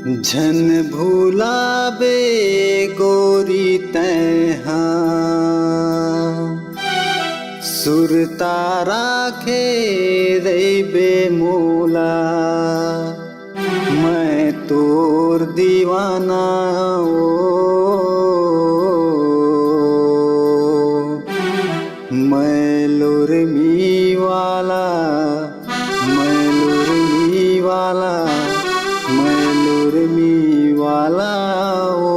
झन भूलाबे गोरी तैहा सुरता राखे रैबे मोला। मैं तोर दीवाना ओ मैं लुरमी वाला, मैं लुरमी वाला, मैं लुरमी वाला ओ।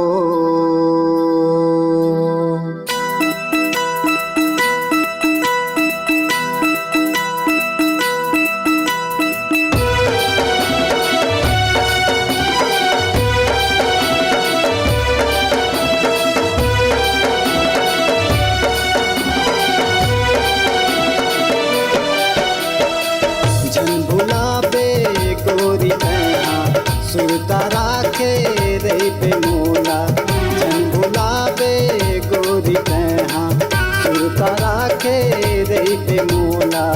झन भुलाबे गोरी तैहा सुरता राखे रैबे मोला। झन भुलाबे गोरी तैहा सुरता राखे रैबे मोला।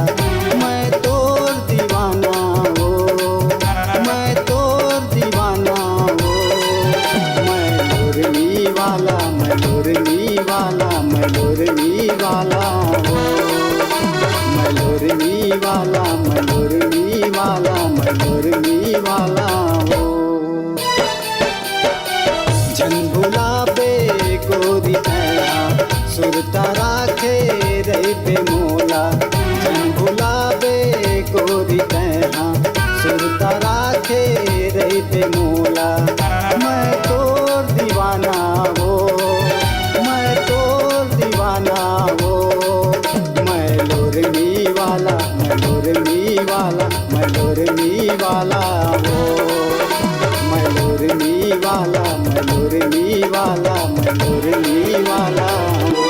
मैं तोर दीवाना हो, मैं तोर दीवाना हो। मैं लुरमी वाला, मैं लुरमी वाला, मैं लुरमी वाला हो। मैं लुरमी वाला, मैं लुरमी वाला, मैं लुरमी वाला हो। झन भुलाबे गोरी तैहा सुरता राखे रैबे मोला। झन भुलाबे गोरी तैहा सुरता राखे रैबे मोला। मैं तोर दीवाना हो, मैं तोर दीवाना हो। मैं लुरमी वाला, मैं लुरमी वाला, मैं लुरमी वाला हो। मैं लुरमी वाला, मैं लुरमी वाला, मैं लुरमी वाला हो।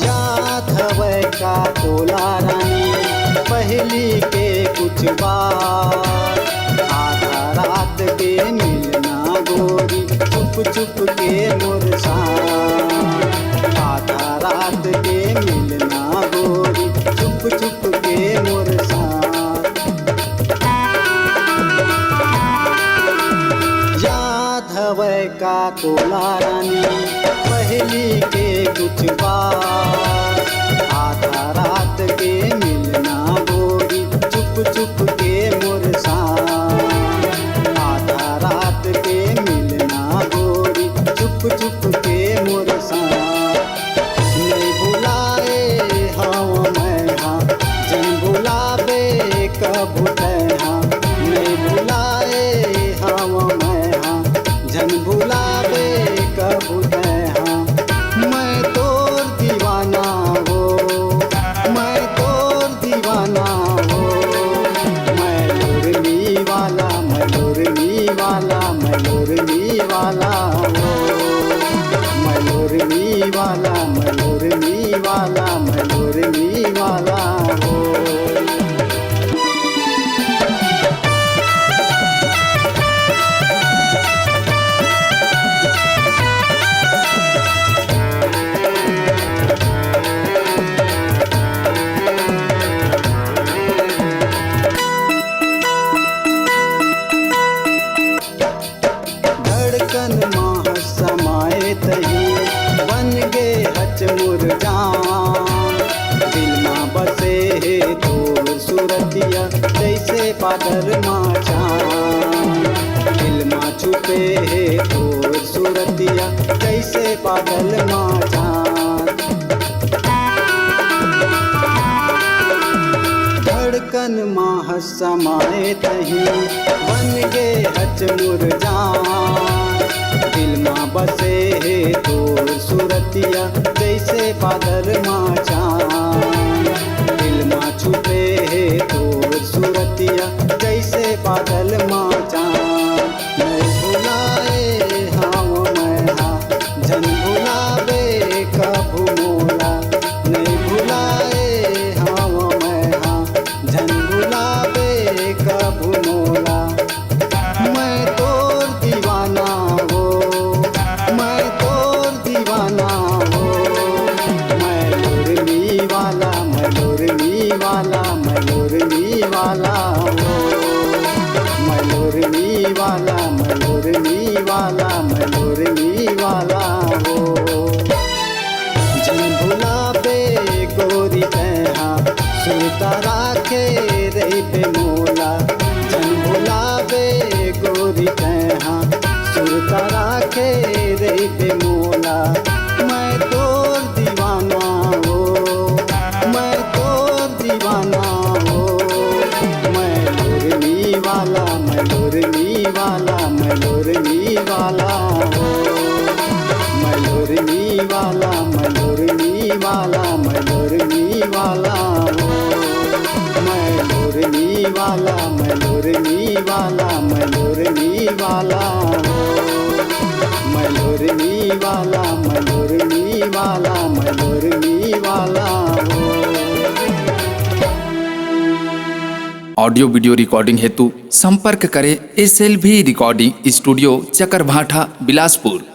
याद हवै का तोला रानी पहली के कुछ बार। आधा रात के मिलना गोरी चुप चुप के मुरसान। आधा रात के मिलना गोरी चुप चुप के मुरसान। याद हवै का तोला रानी पहली के कुछ बार। आधा रात के मिलना गोरी चुप चुप के मुरसान। आधा रात के मिलना गोरी चुप चुप के मुरसान। नहीं भुलाए हाँ मैं हाँ जन भुलाबे कभू तैहा। नहीं भुलाए हाँ मैं हाँ जन भुलाबे कभू तैहा। मैं तोर दीवाना हो, मैं तोर दीवाना हो। मैं लुरमी वाला, मैं लुरमी वाला, मैं लुरमी वाला हो। मैं लुरमी वाला, मैं लुरमी वाला, मैं लुरमी वाला हो। धड़कन माह समाए तही बन गे हच मुरझान। दिल में बसे है तोर सूरतिया जैसे बादल माचान। दिल में छुपे है तोर सूरतिया जैसे बादल माचान। धड़कन माह समाए तही बन गे हच मुरझान। दिल में बसे है तोर सूरतिया जैसे बादल माचान। दिल में छुपे है तोर सूरतिया जैसे बादल माचान। नहीं भुलाए हाँ मैं हाँ झन भुलाबे कभू मोला। नहीं भुलाए हाँ मैं हाँ झन भुलाबे वाला हो, मलोरनी वाला, मलोरनी वाला, मलोरनी वाला हो। जन भुलावे गोरी तैहा सुरता राखे रही पे मोला, जन भुलावे गोरी तैहा सुरता राखे रही पे मोला। मैं तोर दीवाना हो, मैं तोर दीवाना हो, मलोरनी वाला, मलोरनी वाला, मलोरनी वाला हो, मलोरनी वाला, मलोरनी वाला, मलोरनी वाला हो, मलोरनी वाला, मलोरनी वाला, मलोरनी वाला हो, मलोरनी वाला, मलोरनी वाला, मलोरनी वाला हो। ऑडियो वीडियो रिकॉर्डिंग हेतु संपर्क करें SLV recording studio Chakarbhatha Bilaspur.